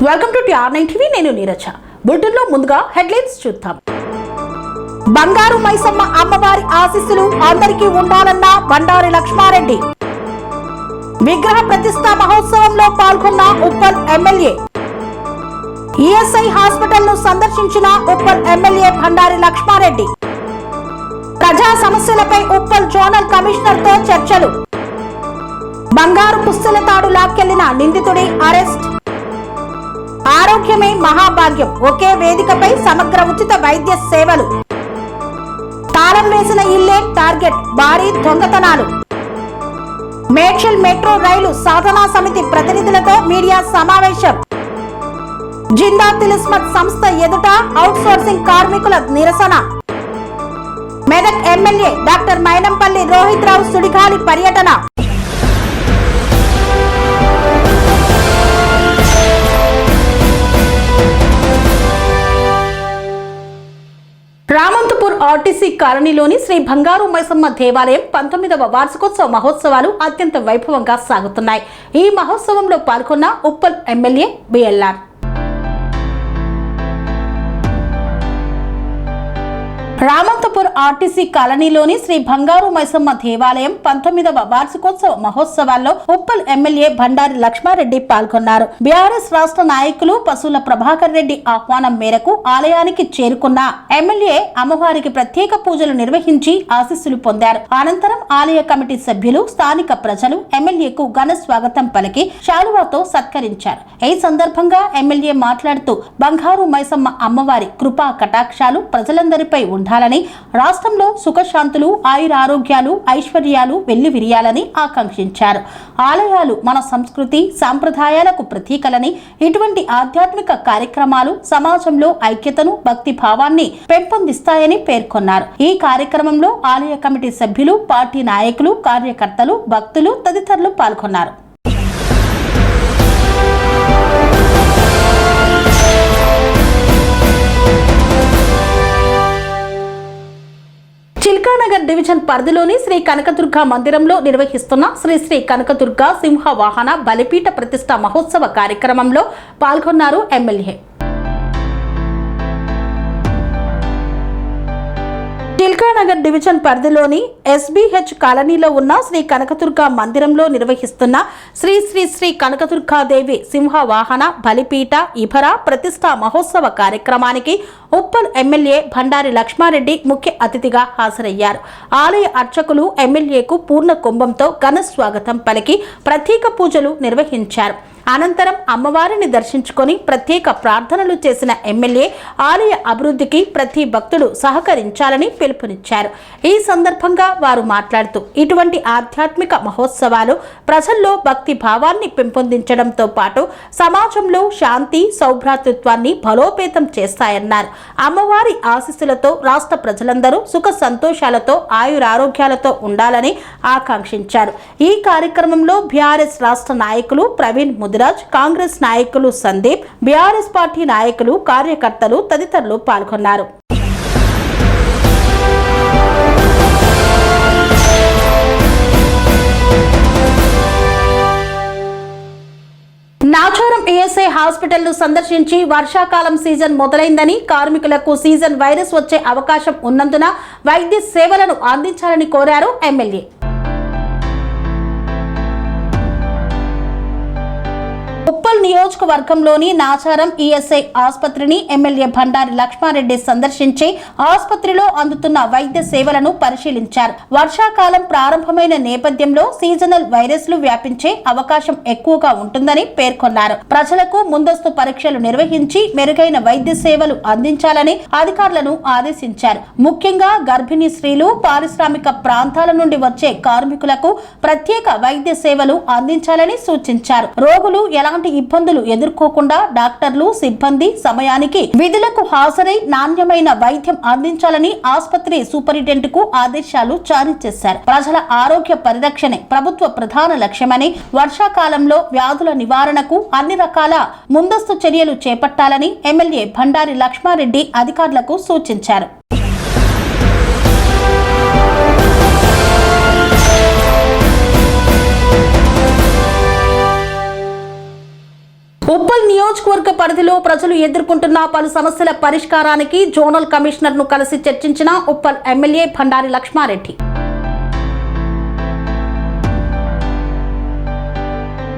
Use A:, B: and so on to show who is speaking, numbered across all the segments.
A: Welcome to TR9 TV. నేను నీరజ. బులెటిన్లో ముందుగా హెడ్లైన్స్ చూద్దాం. బంగారు మైసమ్మ అమ్మవారి ఆశీస్సులు అందరికీ ఉండాలన్న బండారి లక్ష్మారెడ్డి. విగ్రహ ప్రతిష్ఠా మహోత్సవంలో పాల్గొన్న ఉప్పల్ ఎమ్మెల్యే. ఈఎస్ఐ హాస్పిటల్ ను సందర్శించిన ఉప్పల్ ఎమ్మెల్యే బండారి లక్ష్మారెడ్డి. ప్రజా సమస్యలపై ఉప్పల్ జోనల్ కమిషనర్ తో చర్చలు. బంగారు పుస్తల తాడు లాక్కెళ్లిన నిందితుడి అరెస్ట్. ఆరోగ్యమే మహాభాగ్యం, ఒకే వేదికపై సమగ్ర ఉచిత వైద్య సేవలు. తాళం వేసిన ఇల్లే టార్గెట్, భారీ దొంగతనాలు. మేడ్చల్ మెట్రో రైలు సాధనా సమితి ప్రతినిధులతో మీడియా సమావేశం. జిందా తిలిస్మత్ సంస్థ ఎదుట అవుట్ సోర్సింగ్ కార్మికుల నిరసన. మెదక్ ఎమ్మెల్యే డాక్టర్ మైనంపల్లి రోహిత్ రావు సుడిగాలి పర్యటన. రామంతపూర్ ఆర్టీసీ కాలనీలోని శ్రీ బంగారు మైసమ్మ దేవాలయం 19వ వార్షికోత్సవ మహోత్సవాలు అత్యంత వైభవంగా సాగుతున్నాయి. ఈ మహోత్సవంలో పాల్గొన్న Uppal MLA BLR. Ramanthapur RTC కాలనీలోని శ్రీ బంగారు మైసమ్మ దేవాలయం 19వ వార్షికోత్సవ మహోత్సవాల్లో ఉప్పల్ ఎమ్మెల్యే బండారి లక్ష్మారెడ్డి పాల్గొన్నారు. బీఆర్ఎస్ రాష్ట్ర నాయకులు పశువుల ప్రభాకర్ రెడ్డి ఆహ్వానం మేరకు ఆలయానికి చేరుకున్న ఎమ్మెల్యే అమ్మవారికి ప్రత్యేక పూజలు నిర్వహించి ఆశీస్సులు పొందారు. అనంతరం ఆలయ కమిటీ సభ్యులు, స్థానిక ప్రజలు ఎమ్మెల్యేకు ఘన స్వాగతం పలికి శాలువాతో సత్కరించారు. ఈ సందర్భంగా ఎమ్మెల్యే మాట్లాడుతూ బంగారు మైసమ్మ అమ్మవారి కృపా కటాక్షాలు ప్రజలందరిపై ఉండాలని, రాష్ట్రంలో సుఖశాంతులు, ఆయురారోగ్యాలు, ఐశ్వర్యాలు వెల్లివిరియాలని ఆకాంక్షించారు. ఆలయాలు మన సంస్కృతి సాంప్రదాయాలకు ప్రతీకలని, ఇటువంటి ఆధ్యాత్మిక కార్యక్రమాలు సమాజంలో ఐక్యతను, భక్తి భావాన్ని పెంపొందిస్తాయని పేర్కొన్నారు. ఈ కార్యక్రమంలో ఆలయ కమిటీ సభ్యులు, పార్టీ నాయకులు, కార్యకర్తలు, భక్తులు తదితరులు పాల్గొన్నారు. చిల్కానగర్ డివిజన్ పరిధిలోని శ్రీ కనకదుర్గ మందిరంలో నిర్వహిస్తున్న శ్రీ శ్రీ కనకదుర్గ సింహ వాహన బలిపీఠ ప్రతిష్ఠా మహోత్సవ కార్యక్రమంలో పాల్గొన్నారు ఎమ్మెల్యే. చిల్కానగర్ డివిజన్ పరిధిలోని SBH కాలనీలో ఉన్న శ్రీ కనకదుర్గ మందిరంలో నిర్వహిస్తున్న శ్రీ శ్రీ శ్రీ కనకదుర్గాదేవి సింహ వాహన బలిపీఠ ఇభర ప్రతిష్ఠా మహోత్సవ కార్యక్రమానికి ఉప్పల్ ఎమ్మెల్యే బండారి లక్ష్మారెడ్డి ముఖ్య అతిథిగా హాజరయ్యారు. ఆలయ అర్చకులు ఎమ్మెల్యేకు పూర్ణ కుంభంతో ఘన స్వాగతం పలికి ప్రత్యేక పూజలు నిర్వహించారు. అనంతరం అమ్మవారిని దర్శించుకొని ప్రత్యేక ప్రార్థనలు చేసిన ఎమ్మెల్యే ఆలయ అభివృద్ధికి ప్రతి భక్తుడు సహకరించాలని పిలుపునిచ్చారు. ఈ సందర్భంగా వారు మాట్లాడుతూ ఇటువంటి ఆధ్యాత్మిక మహోత్సవాలు ప్రజల్లో భక్తి భావాన్ని పెంపొందించడంతో పాటు సమాజంలో శాంతి, సౌభ్రాతృత్వాన్ని బలోపేతం చేస్తాయన్నారు. అమ్మవారి ఆశీస్సులతో రాష్ట్ర ప్రజలందరూ సుఖ సంతోషాలతో ఆయురారోగ్యాలతో ఉండాలని ఆకాంక్షించారు. ఈ కార్యక్రమంలో బీఆర్ఎస్ రాష్ట్ర నాయకులు ప్రవీణ్ ముదిరాజ్, కాంగ్రెస్ నాయకులు సందీప్, బీఆర్ఎస్ పార్టీ నాయకులు, కార్యకర్తలు తదితరులు పాల్గొన్నారు. నాచారం ఈఎస్ఐ హాస్పిటల్ ను సందర్శించి వర్షాకాలం సీజన్ మొదలైందని, కార్మికులకు సీజన్ వైరస్ వచ్చే అవకాశం ఉన్నందున వైద్య సేవలను అందించాలని కోరారు ఎమ్మెల్యే. ఉప్పల్ నియోజకవర్గంలోని నాచారం ఈఎస్ఐ ఆసుపత్రిని ఎమ్మెల్యే బండారి లక్ష్మారెడ్డి సందర్శించి ఆసుపత్రిలో అందుతున్న వైద్య సేవలను పరిశీలించారు. వర్షాకాలం ప్రారంభమైన నేపథ్యంలో సీజనల్ వైరస్లు వ్యాపించే అవకాశం ఎక్కువగా ఉంటుందని పేర్కొన్నారు. ప్రజలకు ముందస్తు పరీక్షలు నిర్వహించి మెరుగైన వైద్య సేవలు అందించాలని అధికారులను ఆదేశించారు. ముఖ్యంగా గర్భిణీ స్త్రీలు, పారిశ్రామిక ప్రాంతాల నుండి వచ్చే కార్మికులకు ప్రత్యేక వైద్య సేవలు అందించాలని సూచించారు. రోగులు ఎలాంటి ఇబ్బందులు ఎదుర్కోకుండా డాక్టర్లు, సిబ్బంది సమయానికి విధులకు హాజరై నాణ్యమైన వైద్యం అందించాలని ఆసుపత్రి సూపరింటెండెంట్ కు ఆదేశాలు జారీ చేశారు. ప్రజల ఆరోగ్య పరిరక్షణే ప్రభుత్వ ప్రధాన లక్ష్యమని, వర్షాకాలంలో వ్యాధుల నివారణకు అన్ని రకాల ముందస్తు చర్యలు చేపట్టాలని ఎమ్మెల్యే బండారి లక్ష్మారెడ్డి అధికారులకు సూచించారు. నియోజకవర్గ పరిధిలో ప్రజలు ఎదుర్కొంటున్న పలు సమస్యల పరిష్కారానికి జోనల్ కమిషనర్ ను కలిసి చర్చించిన ఉప్పల్ ఎమ్మెల్యే బండారి లక్ష్మారెడ్డి.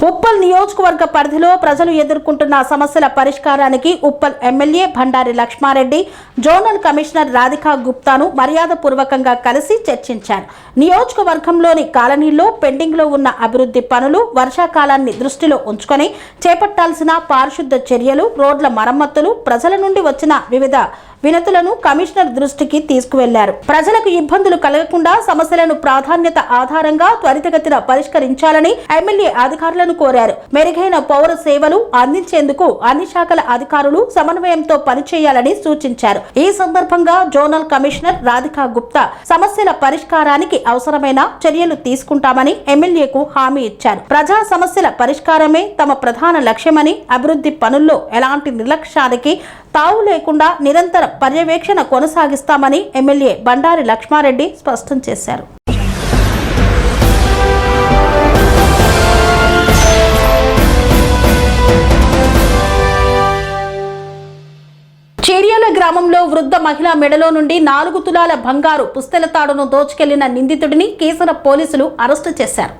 A: ఉప్పల్ నియోజకవర్గ పరిధిలో ప్రజలు ఎదుర్కొంటున్న సమస్యల పరిష్కారానికి Uppal MLA Bandari Laxma Reddy zonal commissioner Radhika గుప్తాను మర్యాదపూర్వకంగా కలిసి చర్చించారు. నియోజకవర్గంలోని కాలనీల్లో పెండింగ్లో ఉన్న అభివృద్ధి పనులు, వర్షాకాలాన్ని దృష్టిలో ఉంచుకొని చేపట్టాల్సిన పారిశుద్ధ చర్యలు, రోడ్ల మరమ్మతులు, ప్రజల నుండి వచ్చిన వివిధ వినతులను కమిషనర్ దృష్టికి తీసుకువెళ్లారు. ప్రజలకు ఇబ్బందులు కలగకుండా సమస్యలను ప్రాధాన్యత ఆధారంగా త్వరితగతిన పరిష్కరించాలని ఎమ్మెల్యే అధికారులను కోరారు. మెరుగైన పౌర సేవలు అందించేందుకు అన్ని శాఖల అధికారులు సమన్వయంతో పనిచేయాలని సూచించారు. ఈ సందర్భంగా జోనల్ కమిషనర్ రాధికా గుప్తా సమస్యల పరిష్కారానికి అవసరమైన చర్యలు తీసుకుంటామని ఎమ్మెల్యేకు హామీ ఇచ్చారు. ప్రజా సమస్యల పరిష్కారమే తమ ప్రధాన లక్ష్యమని, అభివృద్ధి పనుల్లో ఎలాంటి నిర్లక్ష్యానికి తావు లేకుండా నిరంతర పర్యవేక్షణ కొనసాగిస్తామని ఎమ్మెల్యే బండారి లక్ష్మారెడ్డి స్పష్టం చేశారు. చేర్యాల గ్రామంలో వృద్ధ మహిళ మెడలో నుండి 4 తులాల బంగారు పుస్తెల తాడును దోచుకెళ్లిన నిందితుడిని కీసర పోలీసులు అరెస్టు చేశారు.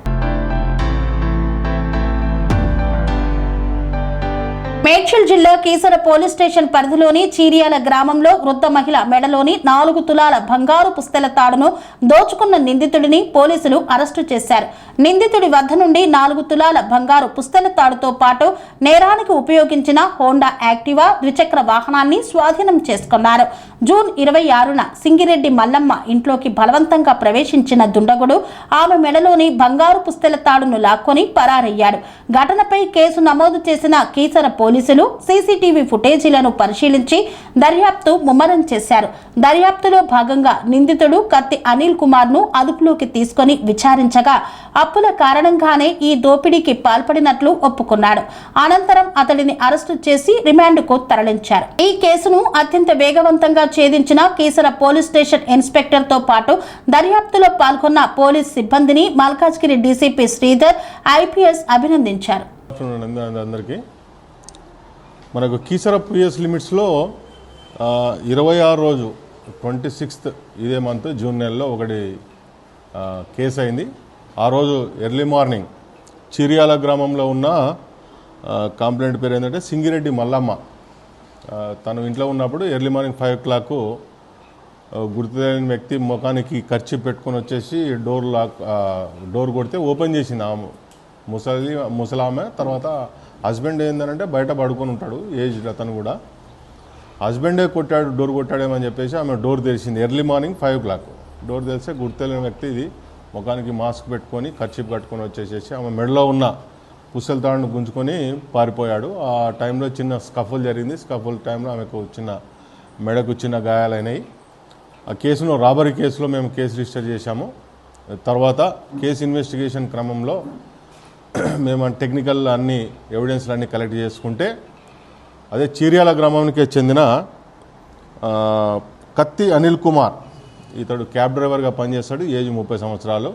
A: మేడ్చల్ జిల్లా కీసర పోలీస్ స్టేషన్ పరిధిలోని చీరియాల గ్రామంలో వృద్ధ మహిళ మెడలోని 4 తులాల బంగారు పుస్తెల తాడును దోచుకున్న నిందితుడిని పోలీసులు అరెస్టు చేశారు. నిందితుడి వద్ద నుండి 4 తులాల బంగారు పుస్తెల తాడుతో పాటు నేరానికి ఉపయోగించిన హోండా యాక్టివా ద్విచక్ర వాహనాన్ని స్వాధీనం చేసుకున్నారు. జూన్ 26న సింగిరెడ్డి మల్లమ్మ ఇంట్లోకి బలవంతంగా ప్రవేశించిన దుండగుడు ఆమె మెడలోని బంగారు పుస్తెల తాడును లాక్కొని పరారయ్యాడు. ఘటనపై కేసు నమోదు చేసిన కీసర పోలీసులు సీసీటీవీ ఫుటేజీలను పరిశీలించి దర్యాప్తు ముమ్మరం చేశారు. దర్యాప్తులో భాగంగా నిందితుడు కత్తి అనిల్ కుమార్ ను అదుపులోకి తీసుకుని విచారించగా అప్పుల కారణంగానే ఈ దోపిడీకి పాల్పడినట్లు ఒప్పుకున్నాడు. అనంతరం అతడిని అరెస్టు చేసి రిమాండ్కు తరలించారు. ఈ కేసును అత్యంత వేగవంతంగా ఛేదించిన కీసర పోలీస్ స్టేషన్ ఇన్స్పెక్టర్ తో పాటు దర్యాప్తులో పాల్గొన్న పోలీస్ సిబ్బందిని మల్కాజ్గిరి డీసీపీ శ్రీధర్ ఐపీఎస్ అభినందించారు.
B: మనకు కీసర పిఎస్ లిమిట్స్లో 26 రోజు 26th ఇదే మంత్ జూన్ నెలలో ఒకటి కేసు అయింది. ఆ రోజు ఎర్లీ మార్నింగ్ చిరియాల గ్రామంలో ఉన్న కంప్లైంట్ పేరు ఏంటంటే సింగిరెడ్డి మల్లమ్మ. తను ఇంట్లో ఉన్నప్పుడు ఎర్లీ మార్నింగ్ 5 o'clock గుర్తు తెలియని వ్యక్తి ముఖానికి ఖర్చు పెట్టుకొని వచ్చేసి డోర్ కొడితే ఓపెన్ చేసింది ఆమె ముసలామె. తర్వాత హస్బెండ్ ఏంటంటే బయట పడుకొని ఉంటాడు, ఏజ్డ్ అతను కూడా. హస్బెండే డోర్ కొట్టాడేమని చెప్పేసి ఆమె డోర్ తెరిచింది. ఎర్లీ మార్నింగ్ 5 o'clock డోర్ తెలిస్తే గుర్తు తెలియని వ్యక్తి ఇది ముఖానికి మాస్క్ పెట్టుకొని ఖర్చు కట్టుకొని వచ్చేసేసి ఆమె మెడలో ఉన్న పుస్తెల తాడును గుంజుకొని పారిపోయాడు. ఆ టైంలో చిన్న స్కఫుల్ జరిగింది. స్కఫుల్ టైంలో ఆమెకు మెడకు చిన్న గాయాలైనాయి. ఆ కేసులో రాబరీ కేసులో మేము కేసు రిజిస్టర్ చేశాము. తర్వాత కేసు ఇన్వెస్టిగేషన్ క్రమంలో మేము టెక్నికల్ అన్ని ఎవిడెన్స్లు అన్నీ కలెక్ట్ చేసుకుంటే అదే చీర్యాల గ్రామానికి చెందిన కత్తి అనిల్ కుమార్, ఇతడు క్యాబ్ డ్రైవర్గా పనిచేస్తాడు, ఏజ్ 30 సంవత్సరాలు.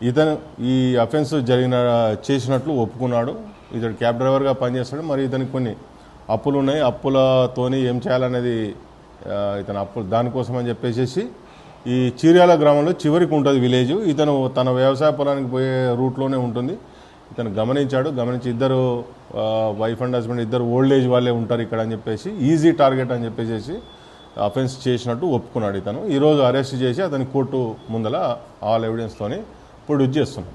B: ఇతను ఈ అఫెన్స్ చేసినట్లు ఒప్పుకున్నాడు. ఇతడు క్యాబ్ డ్రైవర్గా పనిచేస్తాడు. మరి ఇతనికి కొన్ని అప్పులు ఉన్నాయి. అప్పులతోని ఏం చేయాలనేది ఇతను అప్పులు దానికోసం అని చెప్పేసి ఈ చీర్యాల గ్రామంలో చివరికి ఉంటుంది విలేజ్. ఇతను తన వ్యవసాయ పొలానికి పోయే రూట్లోనే ఉంటుంది. ఇతను గమనించి ఇద్దరు వైఫ్ అండ్ హస్బెండ్ ఇద్దరు ఓల్డ్ ఏజ్ వాళ్ళే ఉంటారు ఇక్కడ అని చెప్పేసి ఈజీ టార్గెట్ అని చెప్పేసి అఫెన్స్ చేసినట్టు ఒప్పుకున్నాడు. ఇతను ఈరోజు అరెస్ట్ చేసి అతని కోర్టు ముందల ఆల్ ఎవిడెన్స్తోని ప్రొడ్యూస్ చేస్తున్నాం.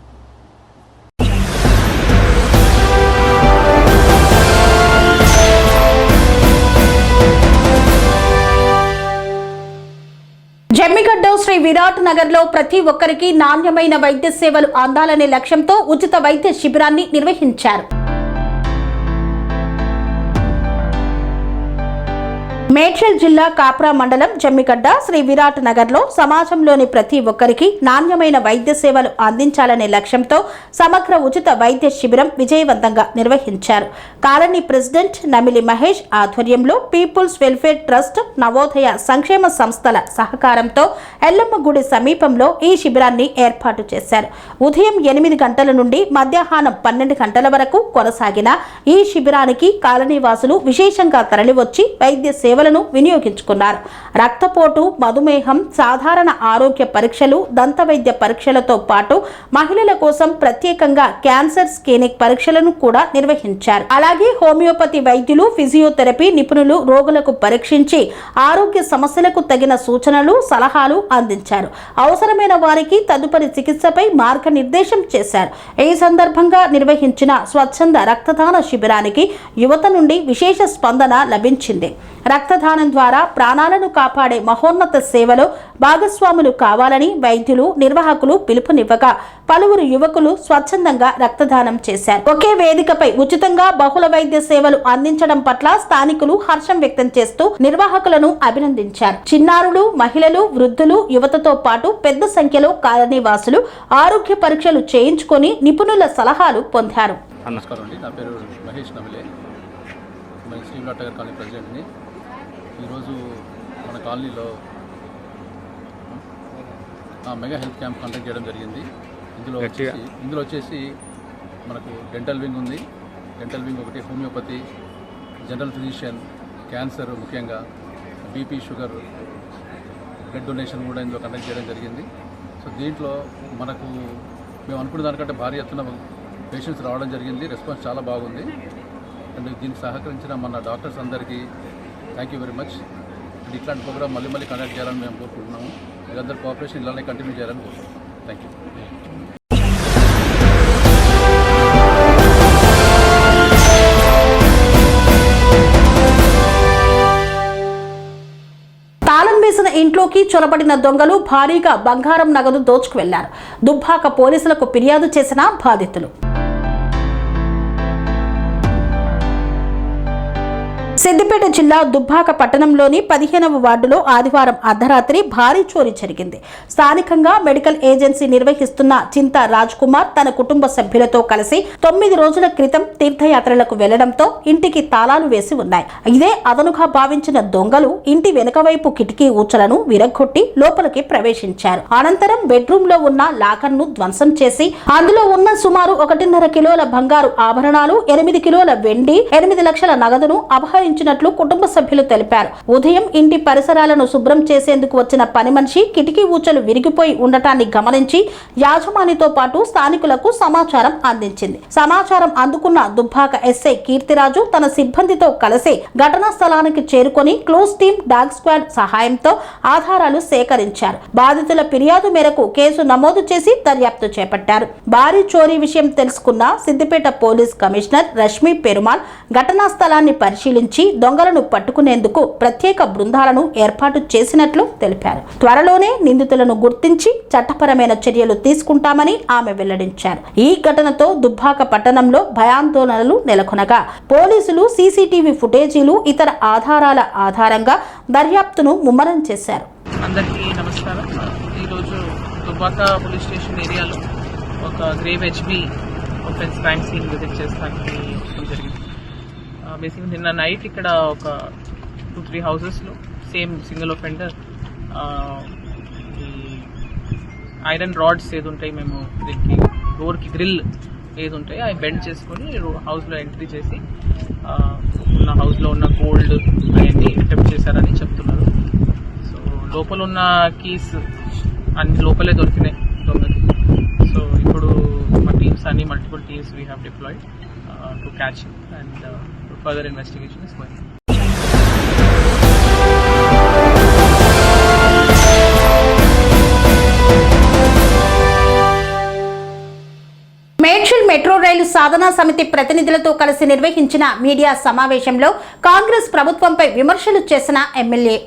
A: జమ్మిగడ్డ శ్రీ విరాట్ నగర్లో ప్రతి ఒక్కరికి నాణ్యమైన వైద్య సేవలు అందాలనే లక్ష్యంతో ఉచిత వైద్య శిబిరాన్ని నిర్వహించారు. మేడ్చల్ జిల్లా కాప్రా మండలం జమ్మిగడ్డ శ్రీ విరాట్ నగర్లో సమాజంలోని ప్రతి ఒక్కరికి నాణ్యమైన వైద్య సేవలు అందించాలనే లక్ష్యంతో సమగ్ర ఉచిత వైద్య శిబిరం విజయవంతంగా నిర్వహించారు. కాలనీ ప్రెసిడెంట్ నమిలి మహేష్ ఆధ్వర్యంలో పీపుల్స్ వెల్ఫేర్ ట్రస్ట్, నవోదయ సంక్షేమ సంస్థల సహకారంతో ఎల్లమ్మ గుడి సమీపంలో ఈ శిబిరాన్ని ఏర్పాటు చేశారు. ఉదయం 8 గంటల నుండి మధ్యాహ్నం 12 గంటల వరకు కొనసాగిన ఈ శిబిరానికి కాలనీ వాసులు విశేషంగా తరలివచ్చి వైద్య సేవలను వినియోగించుకున్నారు. రక్తపోటు, మధుమేహం, సాధారణ ఆరోగ్య పరీక్షలు, దంత వైద్య పరీక్షలతో పాటు మహిళల కోసం ప్రత్యేకంగా క్యాన్సర్ స్క్రీనింగ్ పరీక్షలను కూడా నిర్వహించారు. అలాగే హోమియోపతి వైద్యులు, ఫిజియోథెరపీ నిపుణులు రోగులకు పరీక్షించి ఆరోగ్య సమస్యలకు తగిన సూచనలు, సలహాలు అందించారు. అవసరమైన వారికి తదుపరి చికిత్సపై మార్గనిర్దేశం చేశారు. ఈ సందర్భంగా నిర్వహించిన స్వచ్ఛంద రక్తదాన శిబిరానికి యువత నుండి విశేష స్పందన లభించింది. రక్తదానం ద్వారా ప్రాణాలను కాపాడే మహోన్నత సేవలో భాగస్వాములు కావాలని వైద్యులు, నిర్వాహకులు పిలుపునివ్వగా పలువురు యువకులు స్వచ్ఛందంగా రక్తదానం చేశారు. ఒకే వేదికపై ఉచితంగా బహుళ వైద్య సేవలు అందించడం పట్ల స్థానికులు హర్షం వ్యక్తం చేస్తూ నిర్వాహకులను అభినందించారు. చిన్నారులు, మహిళలు, వృద్ధులు, యువతతో పాటు పెద్ద సంఖ్యలో కాలనీ వాసులు ఆరోగ్య పరీక్షలు చేయించుకొని నిపుణుల సలహాలు పొందారు.
C: నమస్కారం అండి, నా పేరు మహేష్ నమిలే, మన శ్రీ విరాట్ నగర్ కాలనీ ప్రెసిడెంట్ని. ఈరోజు మన కాలనీలో మెగా హెల్త్ క్యాంప్ కండక్ట్ చేయడం జరిగింది. ఇందులో వచ్చేసి మనకు డెంటల్ వింగ్ ఉంది. డెంటల్ వింగ్ ఒకటి, హోమియోపతి, జనరల్ ఫిజిషియన్, క్యాన్సర్, ముఖ్యంగా బీపీ, షుగర్, బ్లడ్ డొనేషన్ కూడా ఇందులో కండక్ట్ చేయడం జరిగింది. సో దీంట్లో మనకు మేము అనుకున్న దానికంటే భారీ ఎత్తున పేషెంట్స్ రావడం జరిగింది. రెస్పాన్స్ చాలా బాగుంది. అండ్ దీనికి సహకరించిన మన డాక్టర్స్ అందరికీ thank you very much. And ఇట్లాంటి ప్రోగ్రామ్ మళ్ళీ కండక్ట్ చేయాలని మేము కోరుకుంటున్నాము. వీళ్ళందరూ కోఆపరేషన్ ఇలానే కంటిన్యూ చేయాలని కోరుకుంటున్నాం. Thank you.
A: తాళం వేసిన ఇంట్లోకి చొరబడిన దొంగలు భారీగా బంగారం, నగదు దోచుకు వెళ్లారు. దుబ్బాక పోలీసులకు ఫిర్యాదు చేసిన బాధితులు. సిద్దిపేట జిల్లా దుబ్బాక పట్టణంలోని 15వ వార్డులో ఆదివారం అర్ధరాత్రి భారీ చోరీ జరిగింది. స్థానికంగా మెడికల్ ఏజెన్సీ నిర్వహిస్తున్న చింతా రాజ్ కుమార్ తన కుటుంబ సభ్యులతో కలిసి 9 రోజుల క్రితం తీర్థయాత్రలకు వెళ్లడంతో ఇంటికి తాళాలు వేసి ఉన్నాయి. ఇదే అదనుగా భావించిన దొంగలు ఇంటి వెనుక వైపు కిటికీ ఊచలను విరగ్గొట్టి లోపలికి ప్రవేశించారు. అనంతరం బెడ్రూమ్ లో ఉన్న లాకర్ ను ధ్వంసం చేసి అందులో ఉన్న సుమారు 1.5 కిలోల బంగారు ఆభరణాలు, 8 కిలోల వెండి, 8 లక్షల నగదును అపహరించారు ినట్లు కుటుంబ సభ్యులు తెలిపారు. ఉదయం ఇంటి పరిసరాలను శుభ్రం చేసేందుకు వచ్చిన పని మనిషి కిటికీ ఊచలు విరిగిపోయి ఉండటాన్ని గమనించి యాజమానితో పాటు స్థానికులకు సమాచారం అందించింది. సమాచారం అందుకున్న దుబ్బాక ఎస్ఐ కీర్తిరాజు తన సిబ్బందితో కలిసి ఘటనా స్థలానికి చేరుకొని క్లోజ్ టీమ్, డాగ్ స్క్వాడ్ సహాయంతో ఆధారాలు సేకరించారు. బాధితుల ఫిర్యాదు మేరకు కేసు నమోదు చేసి దర్యాప్తు చేపట్టారు. భారీ చోరీ విషయం తెలుసుకున్న సిద్దిపేట పోలీస్ కమిషనర్ రష్మి పెరుమాల్ ఘటనా స్థలాన్ని పరిశీలించి దొంగలను పట్టుకునేందుకు ప్రత్యేక బృందాలను ఏర్పాటు చేసినట్లు తెలిపారు. త్వరలోనే నిందితులను గుర్తించి చట్టపరమైన చర్యలు తీసుకుంటామని ఆమె వెల్లడించారు. ఈ ఘటనతో దుబ్బాక పట్టణంలో భయాందోళనలు నెలకొనగా పోలీసులు సీసీటీవీ ఫుటేజీలు, ఇతర ఆధారాల ఆధారంగా దర్యాప్తును ముమ్మరం చేశారు.
D: అందరికీ నమస్కారం. ఈరోజు దుబ్బాక పోలీస్ స్టేషన్ ఏరియాలో ఒక grave HB offence crime scene visit చేస్తానికి జరిగింది. బేసిక్గా నిన్న నైట్ ఇక్కడ ఒక 2-3 హౌసెస్లో సేమ్ సింగిల్ ఒఫెండర్ ఈ ఐరన్ రాడ్స్ ఏది ఉంటాయి, మేము దీనికి డోర్కి గ్రిల్ ఏది ఉంటాయి అవి బెండ్ చేసుకొని హౌస్లో ఎంట్రీ చేసి ఉన్న హౌస్లో ఉన్న గోల్డ్ అవన్నీ అటెంప్ట్ చేశారని చెప్తున్నారు. సో లోపల ఉన్న కీస్ అన్ని లోపలే దొరికినాయి దొంగకి. సో ఇప్పుడు మా టీమ్స్ అన్ని multiple teams we have deployed to catch and further investigation is going on.
A: Medchal metro rail సాధనా సమితి ప్రతినిధులతో కలిసి నిర్వహించిన మీడియా సమావేశంలో కాంగ్రెస్ ప్రభుత్వంపై విమర్శలు చేసిన ఎమ్మెల్యే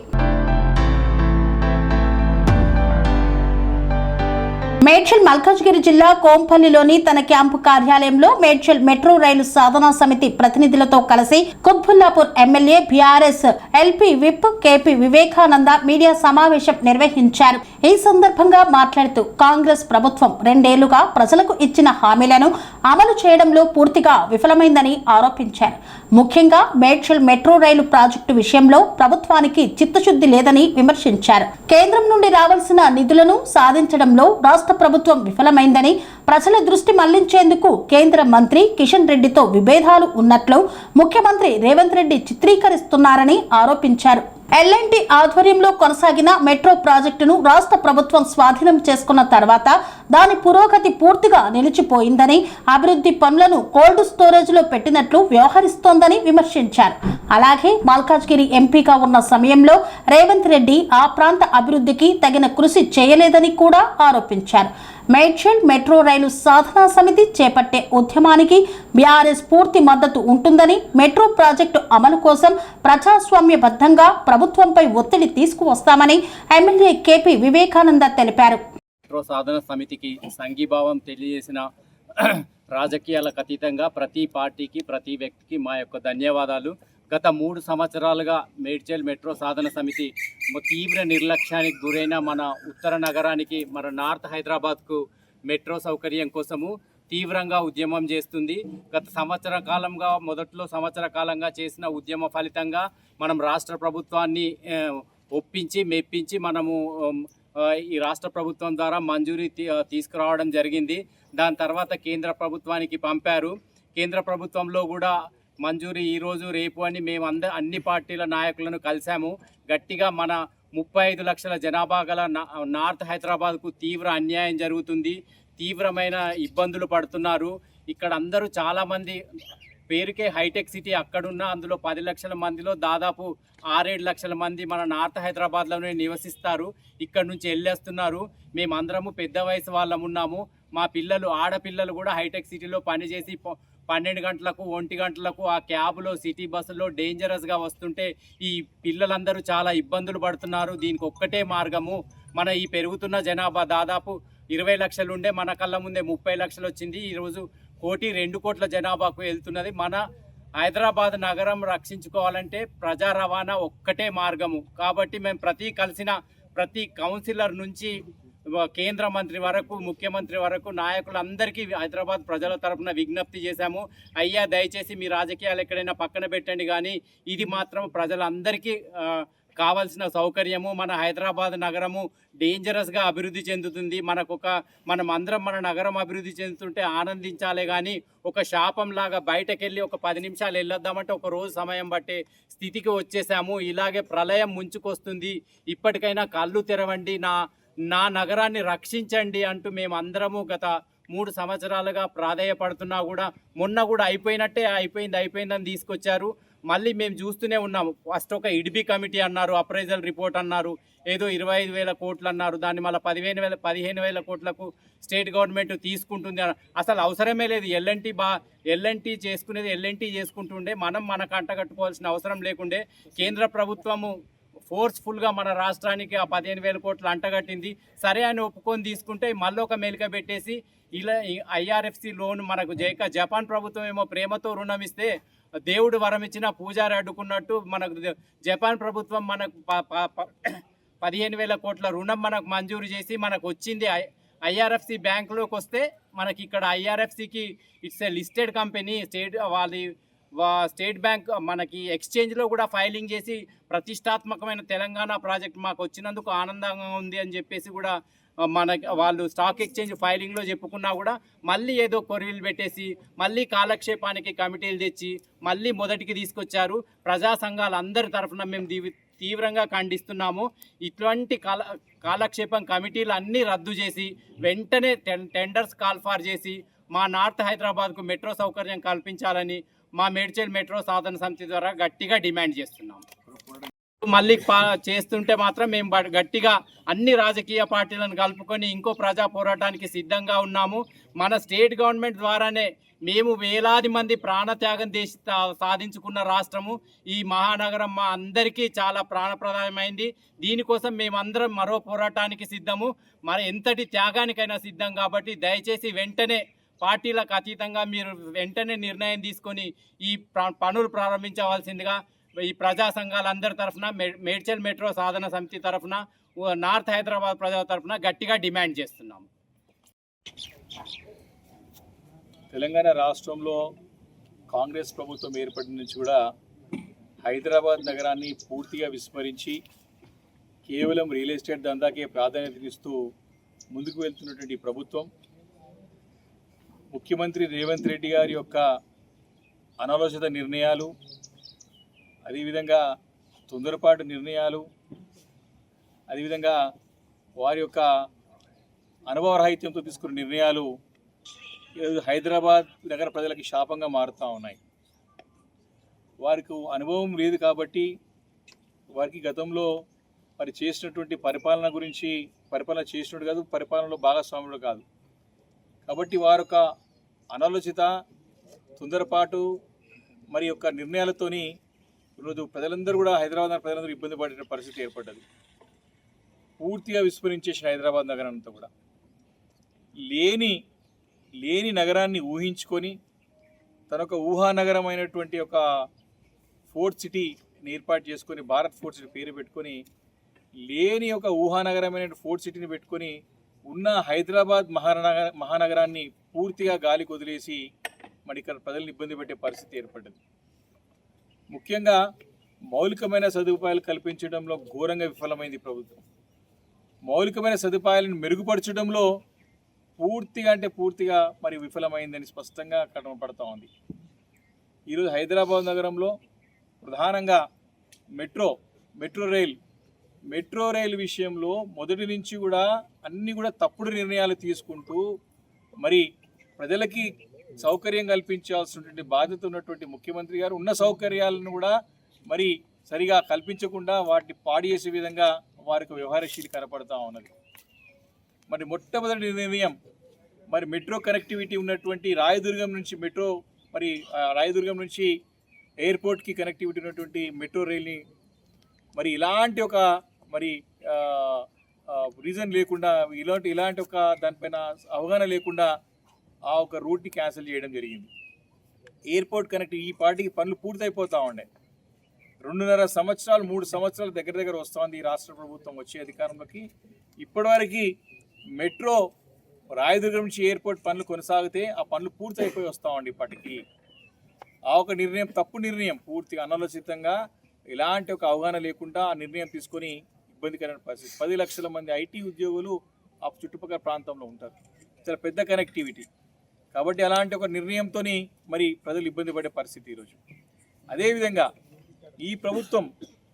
A: మేడ్చల్ మల్కాజ్గిరి జిల్లా కోంపల్లిలోని తన క్యాంపు కార్యాలయంలో మేడ్చల్ మెట్రో రైలు సాధనా సమితి ప్రతినిధులతో కలిసి Quthbullapur MLA BRS LP whip KP Vivekananda media సమావేశం నిర్వహించారు. ఈ సందర్భంగా మాట్లాడుతూ కాంగ్రెస్ ప్రభుత్వం 2 ఏళ్లుగా ప్రజలకు ఇచ్చిన హామీలను అమలు చేయడంలో పూర్తిగా విఫలమైందని ఆరోపించారు. ముఖ్యంగా మేడ్చల్ మెట్రో రైలు ప్రాజెక్టు విషయంలో ప్రభుత్వానికి చిత్తశుద్ధి లేదని విమర్శించారు. కేంద్రం నుండి రావాల్సిన నిధులను సాధించడంలో రాష్ట్ర ప్రభుత్వం విఫలమైందని, ప్రజల దృష్టి మళ్లించేందుకు కేంద్ర మంత్రి కిషన్ రెడ్డితో విభేదాలు ఉన్నట్లు ముఖ్యమంత్రి రేవంత్ రెడ్డి చిత్రీకరిస్తున్నారని ఆరోపించారు. ఎల్ఎన్టీ ఆధ్వర్యంలో కొనసాగిన మెట్రో ప్రాజెక్టును రాష్ట్ర ప్రభుత్వం స్వాధీనం చేసుకున్న తర్వాత దాని పురోగతి పూర్తిగా నిలిచిపోయిందని, అభివృద్ధి పనులను కోల్డ్ స్టోరేజ్ లో పెట్టినట్లు వ్యవహరిస్తోందని విమర్శించారు. అలాగే మల్కాజ్గిరి ఎంపీగా ఉన్న సమయంలో రేవంత్ రెడ్డి ఆ ప్రాంత అభివృద్ధికి తగిన కృషి చేయలేదని కూడా ఆరోపించారు. మేడ్చల్ మెట్రో రైలు సాధనా సమితి చేపట్టే ఉద్యమానికి బీఆర్ఎస్ పూర్తి మద్దతు ఉంటుందని, మెట్రో ప్రాజెక్టు అమలు కోసం ప్రజాస్వామ్యబద్ధంగా ప్రభుత్వంపై ఒత్తిడి తీసుకువస్తామని ఎమ్మెల్యే కేపీ వివేకానంద తెలిపారు.
E: మెట్రో సాధన సమితికి సంఘీభావం తెలియజేసిన రాజకీయాలకు అతీతంగా ప్రతి పార్టీకి ప్రతి వ్యక్తికి మా యొక్క ధన్యవాదాలు. గత 3 సంవత్సరాలుగా మేడ్చల్ మెట్రో సాధన సమితి తీవ్ర నిర్లక్ష్యానికి గురైన మన ఉత్తర నగరానికి, మన నార్త్ హైదరాబాద్కు మెట్రో సౌకర్యం కోసము తీవ్రంగా ఉద్యమం చేస్తుంది. గత మొదట్లో సంవత్సర కాలంగా చేసిన ఉద్యమ ఫలితంగా మనం రాష్ట్ర ప్రభుత్వాన్ని ఒప్పించి మెప్పించి మనము ఈ రాష్ట్ర ప్రభుత్వం ద్వారా మంజూరీ తీసుకురావడం జరిగింది. దాని తర్వాత కేంద్ర ప్రభుత్వానికి పంపారు. కేంద్ర ప్రభుత్వంలో కూడా మంజూరీ ఈరోజు రేపు అని మేము అన్ని పార్టీల నాయకులను కలిసాము. గట్టిగా మన 35 లక్షల జనాభా గల నార్త్ హైదరాబాద్కు తీవ్ర అన్యాయం జరుగుతుంది, తీవ్రమైన ఇబ్బందులు పడుతున్నారు. ఇక్కడ అందరూ చాలామంది పేరుకే హైటెక్ సిటీ అక్కడున్న అందులో 10 లక్షల మందిలో దాదాపు 6-7 లక్షల మంది మన నార్త్ హైదరాబాద్లోనే నివసిస్తారు. ఇక్కడ నుంచి వెళ్ళేస్తున్నారు. మేమందరము పెద్ద వయసు వాళ్ళము ఉన్నాము. మా పిల్లలు, ఆడపిల్లలు కూడా హైటెక్ సిటీలో పనిచేసి 12 గంటలకు 1 గంటలకు ఆ క్యాబ్లో సిటీ బస్సులో డేంజరస్గా వస్తుంటే ఈ పిల్లలందరూ చాలా ఇబ్బందులు పడుతున్నారు. దీనికి ఒక్కటే మార్గము, మన ఈ పెరుగుతున్న జనాభా దాదాపు 20 లక్షలు ఉండే మన కళ్ళ ముందే 30 లక్షలు వచ్చింది. ఈరోజు 1-2 కోట్ల జనాభాకు వెళ్తున్నది. మన హైదరాబాద్ నగరం రక్షించుకోవాలంటే ప్రజా రవాణా ఒక్కటే మార్గము. కాబట్టి మేము ప్రతి కౌన్సిలర్ నుంచి కేంద్ర మంత్రి వరకు, ముఖ్యమంత్రి వరకు నాయకులందరికీ హైదరాబాద్ ప్రజల తరఫున విజ్ఞప్తి చేశాము. అయ్యా దయచేసి మీ రాజకీయాలు ఎక్కడైనా పక్కన పెట్టండి, కానీ ఇది మాత్రం ప్రజలందరికీ కావాల్సిన సౌకర్యము. మన హైదరాబాద్ నగరము డేంజరస్గా అభివృద్ధి చెందుతుంది. మనమందరం మన నగరం అభివృద్ధి చెందుతుంటే ఆనందించాలే కానీ ఒక శాపంలాగా బయటకెళ్ళి ఒక 10 నిమిషాలు వెళ్ళొద్దామంటే ఒక రోజు సమయం పట్టే స్థితికి వచ్చేసాము. ఇలాగే ప్రళయం ముంచుకొస్తుంది. ఇప్పటికైనా కళ్ళు తెరవండి, నా నగరాన్ని రక్షించండి అంటూ మేము అందరము గత 3 సంవత్సరాలుగా ప్రాధేయపడుతున్నా కూడా మొన్న కూడా అయిపోయిందని తీసుకొచ్చారు. మళ్ళీ మేము చూస్తూనే ఉన్నాము. ఫస్ట్ ఒక ఇడిబి కమిటీ అన్నారు, అప్రైజల్ రిపోర్ట్ అన్నారు, ఏదో 25,000 కోట్లు అన్నారు. దాన్ని మళ్ళీ 15,000 కోట్లకు స్టేట్ గవర్నమెంట్ తీసుకుంటుంది. అసలు అవసరమే లేదు. ఎల్ఎన్టీ చేసుకుంటుండే మనం మనకు అంటగట్టుకోవాల్సిన అవసరం లేకుండే. కేంద్ర ప్రభుత్వము ఫోర్స్ఫుల్గా మన రాష్ట్రానికి ఆ 15,000 కోట్లు అంటగట్టింది. సరే అని ఒప్పుకొని తీసుకుంటే మళ్ళీ ఒక మెలిక పెట్టేసి ఇలా IRFC లోన్ మనకు జపాన్ ప్రభుత్వం ఏమో ప్రేమతో రుణం ఇస్తే దేవుడు వరం ఇచ్చిన పూజారి అడ్డుకున్నట్టు మనకు జపాన్ ప్రభుత్వం మనకు 15,000 కోట్ల రుణం మనకు మంజూరు చేసి మనకు వచ్చింది. IRFC బ్యాంకులోకి వస్తే మనకి ఇక్కడ IRFCకి it's a listed company. State bank మనకి ఎక్స్చేంజ్లో కూడా ఫైలింగ్ చేసి ప్రతిష్టాత్మకమైన తెలంగాణ ప్రాజెక్ట్ మాకు వచ్చినందుకు ఆనందంగా ఉంది అని చెప్పేసి కూడా వాళ్ళు స్టాక్ ఎక్స్చేంజ్ ఫైలింగ్లో చెప్పుకున్నా కూడా మళ్ళీ ఏదో కొర్రీలు పెట్టేసి మళ్ళీ కాలక్షేపానికి కమిటీలు తెచ్చి మళ్ళీ మొదటికి తీసుకొచ్చారు. ప్రజా సంఘాలు అందరి తరఫున మేము తీవ్రంగా ఖండిస్తున్నాము. ఇటువంటి కాలక్షేపం కమిటీలు అన్నీ రద్దు చేసి వెంటనే టెండర్స్ కాల్ ఫార్ చేసి మా నార్త్ హైదరాబాద్కు మెట్రో సౌకర్యం కల్పించాలని మా మేడ్చల్ మెట్రో సాధన సమితి ద్వారా గట్టిగా డిమాండ్ చేస్తున్నాము. మళ్ళీ చేస్తుంటే మాత్రం మేము గట్టిగా అన్ని రాజకీయ పార్టీలను కలుపుకొని ఇంకో ప్రజా పోరాటానికి సిద్ధంగా ఉన్నాము. మన స్టేట్ గవర్నమెంట్ ద్వారానే మేము వేలాది మంది ప్రాణత్యాగం చేసి సాధించుకున్న రాష్ట్రము ఈ మహానగరం మా అందరికీ చాలా ప్రాణప్రదాయమైంది. దీనికోసం మేమందరం మరో పోరాటానికి సిద్ధము, మరి ఎంతటి త్యాగానికైనా సిద్ధం. కాబట్టి దయచేసి వెంటనే పార్టీలకు అతీతంగా మీరు వెంటనే నిర్ణయం తీసుకొని ఈ పనులు ప్రారంభించవలసిందిగా ఈ ప్రజా సంఘాలందరి తరఫున మేడ్చల్ మెట్రో సాధన సమితి తరఫున నార్త్ హైదరాబాద్ ప్రజల తరఫున గట్టిగా డిమాండ్ చేస్తున్నాము.
F: తెలంగాణ రాష్ట్రంలో కాంగ్రెస్ ప్రభుత్వం ఏర్పడిన నుంచి కూడా హైదరాబాద్ నగరాన్ని పూర్తిగా విస్మరించి కేవలం రియల్ ఎస్టేట్ దందాకే ప్రాధాన్యతనిస్తూ ముందుకు వెళ్తున్నటువంటి ప్రభుత్వం ముఖ్యమంత్రి రేవంత్ రెడ్డి గారి యొక్క అనాలోచిత నిర్ణయాలు, అదేవిధంగా తొందరపాటు నిర్ణయాలు, అదేవిధంగా వారి యొక్క అనుభవరాహిత్యంతో తీసుకున్న నిర్ణయాలు ఈరోజు హైదరాబాద్ నగర ప్రజలకి శాపంగా మారుతూ ఉన్నాయి. వారికి అనుభవం లేదు కాబట్టి వారికి గతంలో మరి చేసినటువంటి పరిపాలన గురించి, పరిపాలన చేసినట్టు కాదు, పరిపాలనలో భాగస్వాములు కాదు కాబట్టి వారి యొక్క అనాలోచిత తొందరపాటు మరి యొక్క నిర్ణయాలతోని ఈరోజు ప్రజలందరూ కూడా హైదరాబాద్ ప్రజలందరూ ఇబ్బంది పడే పరిస్థితి ఏర్పడ్డది. పూర్తిగా విస్మరించేసిన హైదరాబాద్ నగరం అంతా కూడా లేని నగరాన్ని ఊహించుకొని తన ఒక ఊహానగరం అయినటువంటి ఒక ఫోర్త్ సిటీని ఏర్పాటు చేసుకొని భారత్ ఫోర్త్ సిటీ పేరు పెట్టుకొని లేని ఒక ఊహానగరమైన ఫోర్త్ సిటీని పెట్టుకొని ఉన్న హైదరాబాద్ మహానగరాన్ని పూర్తిగా గాలికి వదిలేసి మరి ఇక్కడ ప్రజలను ఇబ్బంది పెట్టే పరిస్థితి ఏర్పడ్డది. ముఖ్యంగా మౌలికమైన సదుపాయాలు కల్పించడంలో ఘోరంగా విఫలమైంది ప్రభుత్వం. మౌలికమైన సదుపాయాలను మెరుగుపరచడంలో పూర్తిగా మరి విఫలమైందని స్పష్టంగా కనపడతా ఉంది. ఈరోజు హైదరాబాద్ నగరంలో ప్రధానంగా మెట్రో రైల్ విషయంలో మొదటి నుంచి కూడా అన్నీ కూడా తప్పుడు నిర్ణయాలు తీసుకుంటూ మరి ప్రజలకి సౌకర్యం కల్పించాల్సినటువంటి బాధ్యత ఉన్నటువంటి ముఖ్యమంత్రి గారు ఉన్న సౌకర్యాలను కూడా మరి సరిగా కల్పించకుండా వాటిని పాడు చేసే విధంగా వారికి వ్యవహారశీలి కనపడతా ఉన్నది. మరి మొట్టమొదటి నిర్ణయం మరి మెట్రో కనెక్టివిటీ ఉన్నటువంటి రాయదుర్గం నుంచి ఎయిర్పోర్ట్కి కనెక్టివిటీ ఉన్నటువంటి మెట్రో రైల్ని మరి ఇలాంటి ఒక మరి రీజన్ లేకుండా ఇలాంటి ఒక దానిపైన అవగాహన లేకుండా ఆ ఒక రూట్ని క్యాన్సిల్ చేయడం జరిగింది. ఎయిర్పోర్ట్ కనెక్టివిటీ ఈ పార్టీకి పనులు పూర్తయిపోతూ ఉండే 2.5 సంవత్సరాలు 3 సంవత్సరాలు దగ్గర వస్తుంది ఈ రాష్ట్ర ప్రభుత్వం వచ్చే అధికారంలోకి. ఇప్పటివరకు మెట్రో రాయదుర్గం నుంచి ఎయిర్పోర్ట్ పనులు కొనసాగితే ఆ పనులు పూర్తయిపోయి వస్తూ ఉండే. ఇప్పటికీ ఆ ఒక నిర్ణయం తప్పు నిర్ణయం, పూర్తిగా అనాలోచితంగా ఇలాంటి ఒక అవగాహన లేకుండా ఆ నిర్ణయం తీసుకొని ఇబ్బందికరమైన పరిస్థితి. 10 లక్షల మంది ఐటీ ఉద్యోగులు ఆ చుట్టుపక్కల ప్రాంతంలో ఉంటారు, చాలా పెద్ద కనెక్టివిటీ కాబట్టి అలాంటి ఒక నిర్ణయంతో మరి ప్రజలు ఇబ్బంది పడే పరిస్థితి ఈరోజు. అదేవిధంగా ఈ ప్రభుత్వం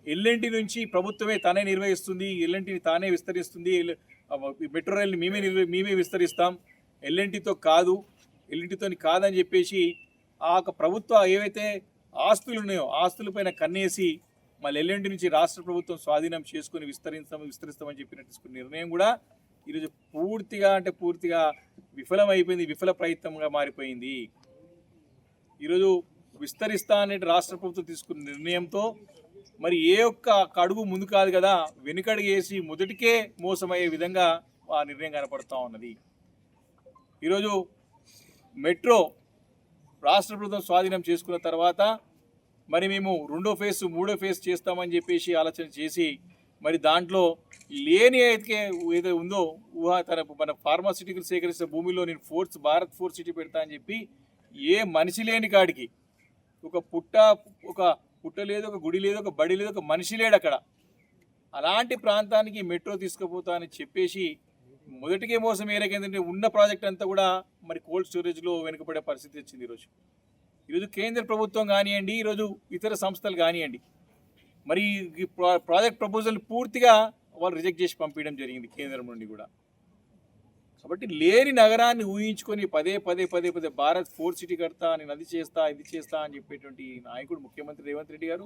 F: ఎల్ఎన్టీ నుంచి ప్రభుత్వమే తానే నిర్వహిస్తుంది, ఎల్ఎన్టీని తానే విస్తరిస్తుంది, మెట్రో రైల్ని మేమే విస్తరిస్తాం, ఎల్ఎన్టీతో కాదని చెప్పేసి ఆ యొక్క ప్రభుత్వ ఏవైతే ఆస్తులు ఉన్నాయో ఆస్తులపైన కన్నేసి మళ్ళీ ఎల్ఎన్టీ నుంచి రాష్ట్ర ప్రభుత్వం స్వాధీనం చేసుకుని విస్తరిస్తామని చెప్పినట్టు నిర్ణయం కూడా ఈరోజు పూర్తిగా విఫలమైపోయింది, విఫల ప్రయత్నంగా మారిపోయింది. ఈరోజు విస్తరిస్తా అనే రాష్ట్ర ప్రభుత్వం తీసుకున్న నిర్ణయంతో మరి ఏ ఒక్క అడుగు ముందు కాదు కదా, వెనుకడుగు వేసి మొదటికే మోసమయ్యే విధంగా ఆ నిర్ణయం కనపడుతూ ఉన్నది. ఈరోజు మెట్రో రాష్ట్ర ప్రభుత్వం స్వాధీనం చేసుకున్న తర్వాత మరి మేము 2వ ఫేజ్ 3వ ఫేజ్ చేస్తామని చెప్పేసి ఆలోచన చేసి మరి దాంట్లో లేని ఏదో ఉందో మన ఫార్మాసిటికల్ సేకరిస్తే భూమిలో నేను భారత్ ఫోర్త్ సిటీ పెడతా అని చెప్పి ఏ మనిషి లేని కాడికి ఒక పుట్ట లేదు, ఒక గుడి లేదు, ఒక బడి లేదు, ఒక మనిషి లేడు అక్కడ. అలాంటి ప్రాంతానికి మెట్రో తీసుకుపోతా అని చెప్పేసి మొదటికే మోసం ఏంటంటే ఉన్న ప్రాజెక్ట్ అంతా కూడా మరి కోల్డ్ స్టోరేజ్లో వెనుకబడే పరిస్థితి వచ్చింది. ఈరోజు కేంద్ర ప్రభుత్వం కానివ్వండి, ఈరోజు ఇతర సంస్థలు కానివ్వండి, మరి ప్రాజెక్ట్ ప్రపోజల్ పూర్తిగా వాళ్ళు రిజెక్ట్ చేసి పంపించడం జరిగింది కేంద్రం నుండి కూడా. కాబట్టి లేని నగరాన్ని ఊహించుకొని పదే భారత్ ఫోర్త్ సిటీ కడతా, నేను అది చేస్తా ఇది చేస్తా అని చెప్పేటువంటి నాయకుడు ముఖ్యమంత్రి రేవంత్ రెడ్డి గారు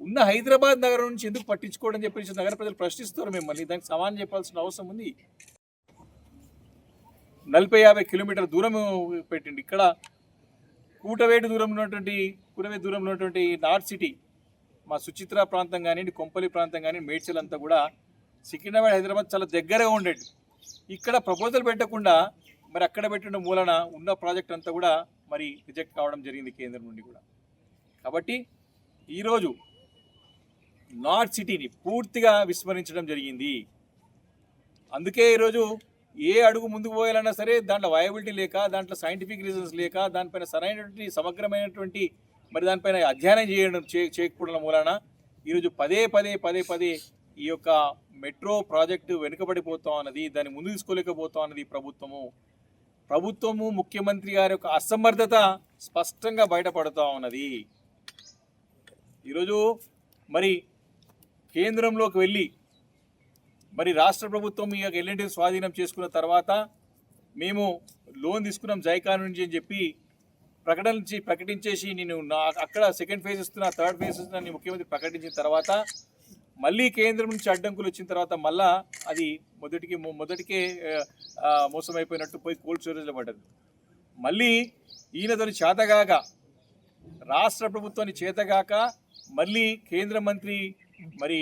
F: ఉన్న హైదరాబాద్ నగరం నుంచి ఎందుకు పట్టించుకోవడం చెప్పేసి నగర ప్రజలు ప్రశ్నిస్తారు మిమ్మల్ని. దానికి సమాధానం చెప్పాల్సిన అవసరం ఉంది. 40-50 కిలోమీటర్ల దూరం పెట్టిండి. ఇక్కడ కూటవేటు దూరంలో ఉన్నటువంటి నార్త్ సిటీ మా సుచిత్ర ప్రాంతం కానివ్వండి, కొంపల్లి ప్రాంతం కానివ్వండి, మేడ్చల్ అంతా కూడా సికింద్రాబాద్ హైదరాబాద్ చాలా దగ్గరగా ఉండేది. ఇక్కడ ప్రపోజల్ పెట్టకుండా మరి అక్కడ పెట్టిన మూలన ఉన్న ప్రాజెక్ట్ అంతా కూడా మరి రిజెక్ట్ కావడం జరిగింది కేంద్రం నుండి కూడా. కాబట్టి ఈరోజు నార్త్ సిటీని పూర్తిగా విస్మరించడం జరిగింది. అందుకే ఈరోజు ఏ అడుగు ముందుకు పోయాలన్నా సరే దాంట్లో వయబిలిటీ లేక, దాంట్లో సైంటిఫిక్ రీజన్స్ లేక, దానిపైన సరైనటువంటి సమగ్రమైనటువంటి మరి దానిపైన అధ్యయనం చేయకపోవడం మూలన ఈరోజు పదే ఈ యొక్క మెట్రో ప్రాజెక్టు వెనుకబడిపోతా ఉన్నది. దాన్ని ముందు తీసుకోలేకపోతా ఉన్నది ప్రభుత్వము ముఖ్యమంత్రి గారి యొక్క అసమర్థత స్పష్టంగా బయటపడుతూ ఉన్నది. ఈరోజు మరి కేంద్రంలోకి వెళ్ళి మరి రాష్ట్ర ప్రభుత్వం ఈ యొక్క ఎల్ఎన్టీ స్వాధీనం చేసుకున్న తర్వాత మేము లోన్ తీసుకున్నాం జైకా నుంచి అని చెప్పి ప్రకటించేసి నేను అక్కడ సెకండ్ ఫేజ్ ఇస్తున్నా, థర్డ్ ఫేజ్ ఇస్తున్నా ముఖ్యమంత్రి ప్రకటించిన తర్వాత మళ్ళీ కేంద్రం నుంచి అడ్డంకులు వచ్చిన తర్వాత మళ్ళా అది మొదటికే మోసమైపోయినట్టు పోయి కోల్డ్ స్టోరేజ్లో పడ్డది. మళ్ళీ ఈయనతోని చేతగాక, రాష్ట్ర ప్రభుత్వాన్ని చేతగాక మళ్ళీ కేంద్ర మంత్రి మరి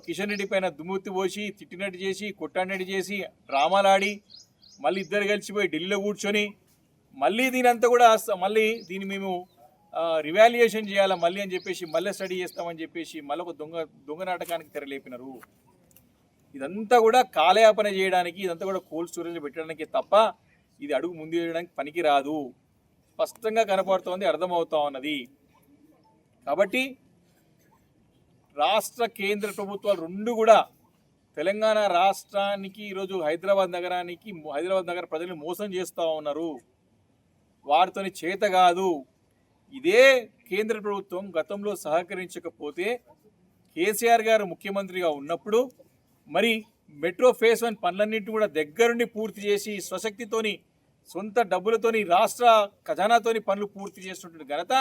F: కిషన్ రెడ్డి పైన దుమ్ముత్తి పోసి తిట్టినట్టు చేసి కొట్టాడినట్టు చేసి డ్రామాలాడి మళ్ళీ ఇద్దరు కలిసిపోయి ఢిల్లీలో కూర్చొని మళ్ళీ దీన్ని మేము రివాల్యుయేషన్ చేయాలా మళ్ళీ అని చెప్పేసి మళ్ళీ స్టడీ చేస్తామని చెప్పేసి మళ్ళీ ఒక దొంగ నాటకానికి తెరలేపినారు. ఇదంతా కూడా కాలయాపన చేయడానికి, ఇదంతా కూడా కోల్డ్ స్టోరేజ్ పెట్టడానికి తప్ప ఇది అడుగు ముందు వేయడానికి పనికి రాదు. స్పష్టంగా కనపడుతోంది, అర్థమవుతా ఉన్నది. కాబట్టి రాష్ట్ర కేంద్ర ప్రభుత్వాలు రెండు కూడా తెలంగాణ రాష్ట్రానికి ఈరోజు హైదరాబాద్ నగర ప్రజలను మోసం చేస్తూ ఉన్నారు. వారితోని చేత కాదు. ఇదే కేంద్ర ప్రభుత్వం గతంలో సహకరించకపోతే కేసీఆర్ గారు ముఖ్యమంత్రిగా ఉన్నప్పుడు మరి మెట్రో ఫేజ్ 1 పనులన్నింటినీ కూడా దగ్గరుండి పూర్తి చేసి స్వశక్తితోని సొంత డబ్బులతోని రాష్ట్ర ఖజానాతోని పనులు పూర్తి చేస్తున్నటువంటి ఘనత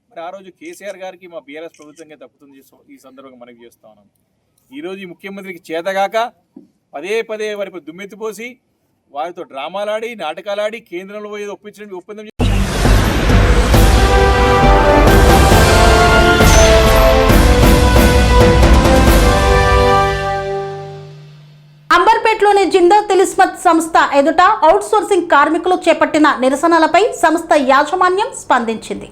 F: మరి ఆ రోజు కేసీఆర్ గారికి మా బీఆర్ఎస్ ప్రభుత్వంగా తప్పుతుంది. ఈ సందర్భంగా మనకి చేస్తా ఉన్నాం. ఈరోజు ఈ ముఖ్యమంత్రికి చేతగాక పదే వారిపై దుమ్మెత్తిపోసి వారితో డ్రామాలాడి నాటకాలాడి కేంద్రంలో పోయేది ఒప్పిందం.
A: అంబర్పేటలోని జిందా తిలిస్మత్ సంస్థ ఎదుట అవుట్సోర్సింగ్ కార్మికులు చేపట్టిన నిరసనలపై సంస్థ యాజమాన్యం స్పందించింది.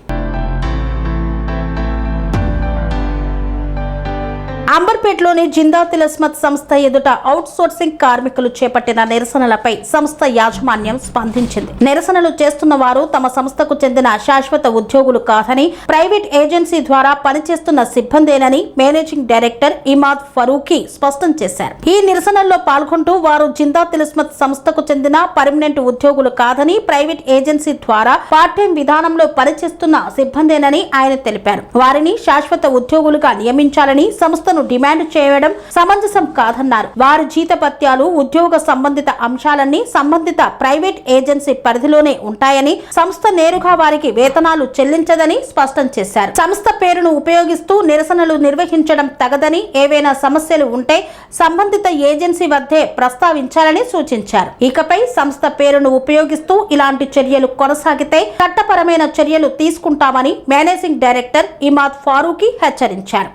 A: అంబర్పేటలోని జిందా తిలిస్మత్ సంస్థ ఎదుట అవుట్సోర్సింగ్ కార్మికులు చేపట్టిన నిరసనలపై సంస్థ యాజమాన్యం స్పందించింది. నిరసనలు చేస్తున్న వారు తమ సంస్థకు చెందిన శాశ్వత ఉద్యోగులు కాదని, ప్రైవేట్ ఏజెన్సీ ద్వారా పనిచేస్తున్న సిబ్బందేనని మేనేజింగ్ డైరెక్టర్ ఇమాద్ ఫరూఖీ స్పష్టం చేశారు. ఈ నిరసనల్లో పాల్గొంటూ వారు జిందా తిలిస్మత్ సంస్థకు చెందిన పర్మనెంట్ ఉద్యోగులు కాదని, ప్రైవేట్ ఏజెన్సీ ద్వారా పార్ట్ టైం విధానంలో పనిచేస్తున్న సిబ్బందేనని ఆయన తెలిపారు. వారిని శాశ్వత ఉద్యోగులుగా నియమించాలని సంస్థను డిమాండ్ చేయడం సమంజసం కాదన్నారు. వారి జీతభత్యాలు, ఉద్యోగ సంబంధిత అంశాలన్నీ సంబంధిత ప్రైవేట్ ఏజెన్సీ పరిధిలోనే ఉంటాయని, సంస్థ నేరుగా వారికి వేతనాలు చెల్లించదని స్పష్టం చేశారు. సంస్థ పేరును ఉపయోగిస్తూ నిరసనలు నిర్వహించడం తగదని, ఏవైనా సమస్యలు ఉంటే సంబంధిత ఏజెన్సీ వద్దే ప్రస్తావించాలని సూచించారు. ఇకపై సంస్థ పేరును ఉపయోగిస్తూ ఇలాంటి చర్యలు కొనసాగితే చట్టపరమైన చర్యలు తీసుకుంటామని మేనేజింగ్ డైరెక్టర్ ఇమాద్ ఫారూఖీ హెచ్చరించారు.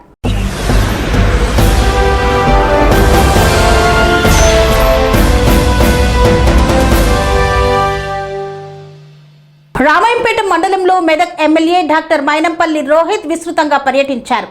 A: రామాయంపేట మండలంలో మెదక్ ఎమ్మెల్యే డాక్టర్ మైనంపల్లి రోహిత్ విస్తృతంగా పర్యటించారు.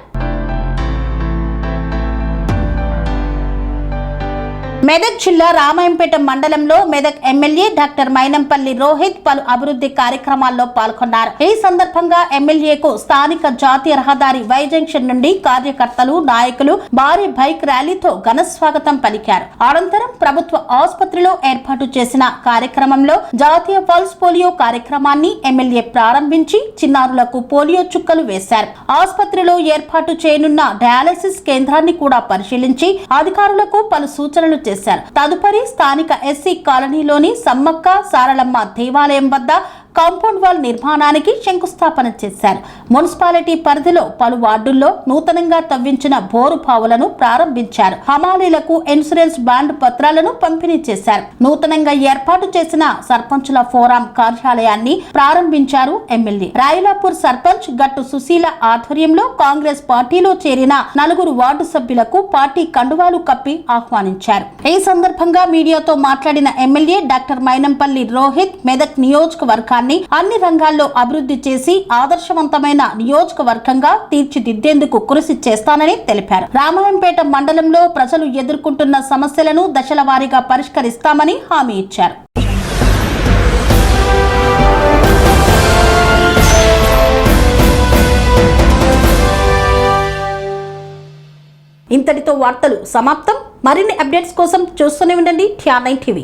A: మెదక్ జిల్లా రామాయంపేట మండలంలో మెదక్ ఎమ్మెల్యే డాక్టర్ మైనంపల్లి రోహిత్ పలు అభివృద్ధి కార్యక్రమాల్లో పాల్గొన్నారు. ఈ సందర్భంగా ఎమ్మెల్యేకు స్థానిక జాతీయ రహదారి వై జంక్షన్ నుండి కార్యకర్తలు, నాయకులు భారీ బైక్ ర్యాలీతో ఘన స్వాగతం పలికారు. అనంతరం ప్రభుత్వ ఆసుపత్రిలో ఏర్పాటు చేసిన కార్యక్రమంలో జాతీయ పల్స్ పోలియో కార్యక్రమాన్ని ఎమ్మెల్యే ప్రారంభించి చిన్నారులకు పోలియో చుక్కలు వేశారు. ఆసుపత్రిలో ఏర్పాటు చేయనున్న డయాలసిస్ కేంద్రాన్ని కూడా పరిశీలించి అధికారులకు పలు సూచనలు చేశారు. తదుపరి స్థానిక ఎస్సీ కాలనీలోని సమ్మక్క సారలమ్మ దేవాలయం వద్ద కాంపౌండ్ వాల్ నిర్మాణానికి శంకుస్థాపన చేశారు. మున్సిపాలిటీ పరిధిలో పలు వార్డుల్లో నూతనంగా తవ్వించిన బోరు బావులను ప్రారంభించారు. హమాలీలకు ఇన్సూరెన్స్ బాండ్ పత్రాలను పంపిణీ చేశారు. నూతనంగా ఏర్పాటు చేసిన సర్పంచుల ఫోరం కార్యాలయాన్ని ప్రారంభించారు ఎమ్మెల్యే. రాయలాపూర్ సర్పంచ్ గట్టు సుశీల ఆధ్వర్యంలో కాంగ్రెస్ పార్టీలో చేరిన 4 వార్డు సభ్యులకు పార్టీ కండువాలు కప్పి ఆహ్వానించారు. ఈ సందర్భంగా మీడియాతో మాట్లాడిన ఎమ్మెల్యే డాక్టర్ మైనంపల్లి రోహిత్ మెదక్ నియోజకవర్గాన్ని అన్ని రంగాల్లో అభివృద్ధి చేసి ఆదర్శవంతమైన నియోజకవర్గంగా తీర్చిదిద్దేందుకు కృషి చేస్తానని తెలిపారు. రామాయంపేట మండలంలో ప్రజలు ఎదుర్కొంటున్న సమస్యలను దశల వారీగా పరిష్కరిస్తామని హామీ ఇచ్చారు. ఇంతటితో వార్తలు సమాప్తం. మరిన్ని అప్డేట్స్ కోసం చూస్తూనే ఉండండి TR9 TV.